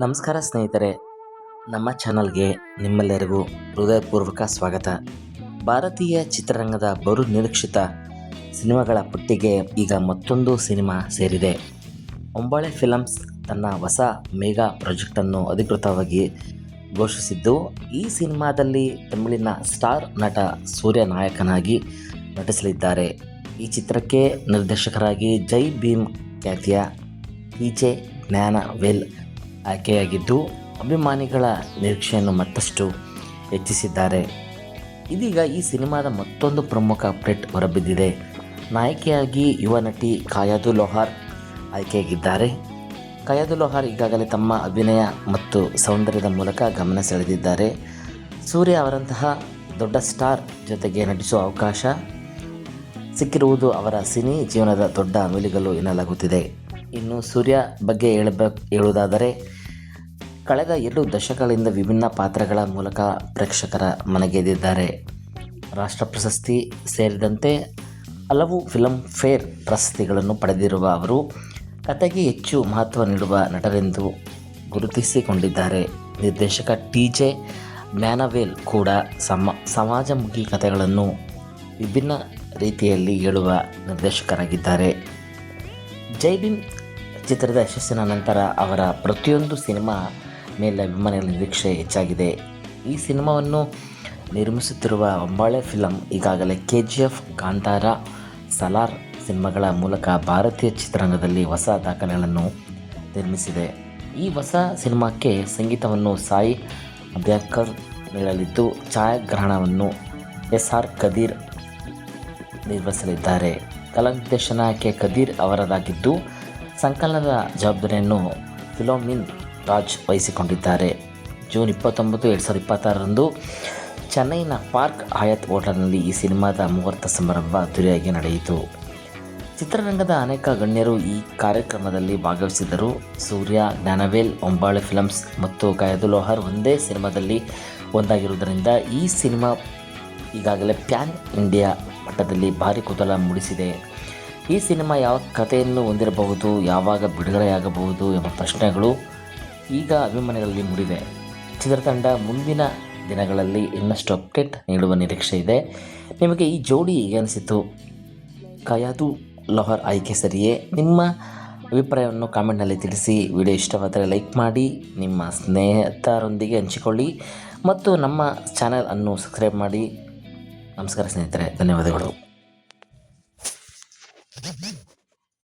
ನಮಸ್ಕಾರ ಸ್ನೇಹಿತರೆ, ನಮ್ಮ ಚಾನಲ್ಗೆ ನಿಮ್ಮೆಲ್ಲರಿಗೂ ಹೃದಯಪೂರ್ವಕ ಸ್ವಾಗತ. ಭಾರತೀಯ ಚಿತ್ರರಂಗದ ಬಹು ನಿರೀಕ್ಷಿತ ಸಿನಿಮಾಗಳ ಪಟ್ಟಿಗೆ ಈಗ ಮತ್ತೊಂದು ಸಿನಿಮಾ ಸೇರಿದೆ. ಹೊಂಬಾಳೆ ಫಿಲಮ್ಸ್ ತನ್ನ ಹೊಸ ಮೆಗಾ ಪ್ರಾಜೆಕ್ಟನ್ನು ಅಧಿಕೃತವಾಗಿ ಘೋಷಿಸಿದ್ದು, ಈ ಸಿನಿಮಾದಲ್ಲಿ ತಮಿಳಿನ ಸ್ಟಾರ್ ನಟ ಸೂರ್ಯ ನಾಯಕನಾಗಿ ನಟಿಸಲಿದ್ದಾರೆ. ಈ ಚಿತ್ರಕ್ಕೆ ನಿರ್ದೇಶಕರಾಗಿ ಜೈ ಭೀಮ್ ಖ್ಯಾತಿಯ ಟಿ.ಜೆ. ಜ್ಞಾನವೇಲ್ ಆಯ್ಕೆಯಾಗಿದ್ದು, ಅಭಿಮಾನಿಗಳ ನಿರೀಕ್ಷೆಯನ್ನು ಮತ್ತಷ್ಟು ಹೆಚ್ಚಿಸಿದ್ದಾರೆ. ಇದೀಗ ಈ ಸಿನಿಮಾದ ಮತ್ತೊಂದು ಪ್ರಮುಖ ಅಪ್ಡೇಟ್ ಹೊರಬಿದ್ದಿದೆ. ನಾಯಕಿಯಾಗಿ ಯುವ ನಟಿ ಕಾಯದು ಲೋಹಾರ್ ಆಯ್ಕೆಯಾಗಿದ್ದಾರೆ. ಕಾಯದು ಲೋಹಾರ್ ಈಗಾಗಲೇ ತಮ್ಮ ಅಭಿನಯ ಮತ್ತು ಸೌಂದರ್ಯದ ಮೂಲಕ ಗಮನ ಸೆಳೆದಿದ್ದಾರೆ. ಸೂರ್ಯ ಅವರಂತಹ ದೊಡ್ಡ ಸ್ಟಾರ್ ಜೊತೆಗೆ ನಟಿಸುವ ಅವಕಾಶ ಸಿಕ್ಕಿರುವುದು ಅವರ ಸಿನಿ ಜೀವನದ ದೊಡ್ಡ ಮೆಲುಗು ಎನ್ನಲಾಗುತ್ತಿದೆ. ಇನ್ನು ಸೂರ್ಯ ಬಗ್ಗೆ ಹೇಳುವುದಾದರೆ, ಕಳೆದ 2 ದಶಕಗಳಿಂದ ವಿಭಿನ್ನ ಪಾತ್ರಗಳ ಮೂಲಕ ಪ್ರೇಕ್ಷಕರ ಮನಗೆದ್ದಿದ್ದಾರೆ. ರಾಷ್ಟ್ರ ಪ್ರಶಸ್ತಿ ಸೇರಿದಂತೆ ಹಲವು ಫಿಲ್ಮ್ ಫೇರ್ ಪ್ರಶಸ್ತಿಗಳನ್ನು ಪಡೆದಿರುವ ಅವರು ಕಥೆಗೆ ಹೆಚ್ಚು ಮಹತ್ವ ನೀಡುವ ನಟರೆಂದು ಗುರುತಿಸಿಕೊಂಡಿದ್ದಾರೆ. ನಿರ್ದೇಶಕ ಟಿ.ಜೆ. ಜ್ಞಾನವೇಲ್ ಕೂಡ ಸಮಾಜಮುಖಿ ಕಥೆಗಳನ್ನು ವಿಭಿನ್ನ ರೀತಿಯಲ್ಲಿ ಹೇಳುವ ನಿರ್ದೇಶಕರಾಗಿದ್ದಾರೆ. ಜೈ ಭೀಮ್ ಚಿತ್ರದ ಯಶಸ್ಸಿನ ನಂತರ ಅವರ ಪ್ರತಿಯೊಂದು ಸಿನಿಮಾ ಮೇಲೆ ಅಭಿಮಾನಿಗಳ ನಿರೀಕ್ಷೆ ಹೆಚ್ಚಾಗಿದೆ. ಈ ಸಿನಿಮಾವನ್ನು ನಿರ್ಮಿಸುತ್ತಿರುವ ಹೊಂಬಾಳೆ ಫಿಲಮ್ ಈಗಾಗಲೇ KGF, ಕಾಂತಾರ, ಸಲಾರ್ ಸಿನಿಮಾಗಳ ಮೂಲಕ ಭಾರತೀಯ ಚಿತ್ರರಂಗದಲ್ಲಿ ಹೊಸ ದಾಖಲೆಗಳನ್ನು ನಿರ್ಮಿಸಿದೆ. ಈ ಹೊಸ ಸಿನಿಮಾಕ್ಕೆ ಸಂಗೀತವನ್ನು ಸಾಯಿ ಅಭ್ಯಾಂಕರ್ ನೀಡಲಿದ್ದು, ಛಾಯಾಗ್ರಹಣವನ್ನು SR ಕದೀರ್ ನಿರ್ವಹಿಸಲಿದ್ದಾರೆ. ಕಲಾ ನಿರ್ದೇಶನ ಕೆ. ಕದೀರ್ ಅವರದಾಗಿದ್ದು, ಸಂಕಲನದ ಜವಾಬ್ದಾರಿಯನ್ನು ಫಿಲೋಮಿನಾ ರಾಜ್ ವಹಿಸಿಕೊಂಡಿದ್ದಾರೆ. ಜೂನ್ 29, 2026ರಂದು ಚೆನ್ನೈನ ಪಾರ್ಕ್ ಹಯಾತ್ ಹೋಟೆಲ್ನಲ್ಲಿ ಈ ಸಿನಿಮಾದ ಮುಹೂರ್ತ ಸಮಾರಂಭ ಅದ್ದೂರಿಯಾಗಿ ನಡೆಯಿತು. ಚಿತ್ರರಂಗದ ಅನೇಕ ಗಣ್ಯರು ಈ ಕಾರ್ಯಕ್ರಮದಲ್ಲಿ ಭಾಗವಹಿಸಿದ್ದರು. ಸೂರ್ಯ, ಜ್ಞಾನವೇಲ್, ಹೊಂಬಾಳೆ ಫಿಲಮ್ಸ್ ಮತ್ತು ಕಾಯದು ಲೋಹಾರ್ ಒಂದೇ ಸಿನಿಮಾದಲ್ಲಿ ಒಂದಾಗಿರುವುದರಿಂದ ಈ ಸಿನಿಮಾ ಈಗಾಗಲೇ ಪ್ಯಾನ್ ಇಂಡಿಯಾ ಮಟ್ಟದಲ್ಲಿ ಭಾರಿ ಕುತೂಹಲ ಮೂಡಿಸಿದೆ. ಈ ಸಿನಿಮಾ ಯಾವ ಕಥೆಯನ್ನು ಹೊಂದಿರಬಹುದು, ಯಾವಾಗ ಬಿಡುಗಡೆಯಾಗಬಹುದು ಎಂಬ ಪ್ರಶ್ನೆಗಳು ಈಗ ಅಭಿಮಾನಿಗಳಲ್ಲಿ ಮೂಡಿವೆ. ಚಿತ್ರತಂಡ ಮುಂದಿನ ದಿನಗಳಲ್ಲಿ ಇನ್ನಷ್ಟು ಅಪ್ಡೇಟ್ ನೀಡುವ ನಿರೀಕ್ಷೆ ಇದೆ. ನಿಮಗೆ ಈ ಜೋಡಿ ಹೇಗೆ ಅನಿಸಿತು? ಕಾಯದು ಲೋಹಾರ್ ಆಯ್ಕೆ ಸರಿಯೇ? ನಿಮ್ಮ ಅಭಿಪ್ರಾಯವನ್ನು ಕಾಮೆಂಟ್ನಲ್ಲಿ ತಿಳಿಸಿ. ವಿಡಿಯೋ ಇಷ್ಟವಾದರೆ ಲೈಕ್ ಮಾಡಿ, ನಿಮ್ಮ ಸ್ನೇಹಿತರೊಂದಿಗೆ ಹಂಚಿಕೊಳ್ಳಿ ಮತ್ತು ನಮ್ಮ ಚಾನೆಲ್ ಅನ್ನು ಸಬ್ಸ್ಕ್ರೈಬ್ ಮಾಡಿ. ನಮಸ್ಕಾರ ಸ್ನೇಹಿತರೆ, ಧನ್ಯವಾದಗಳು.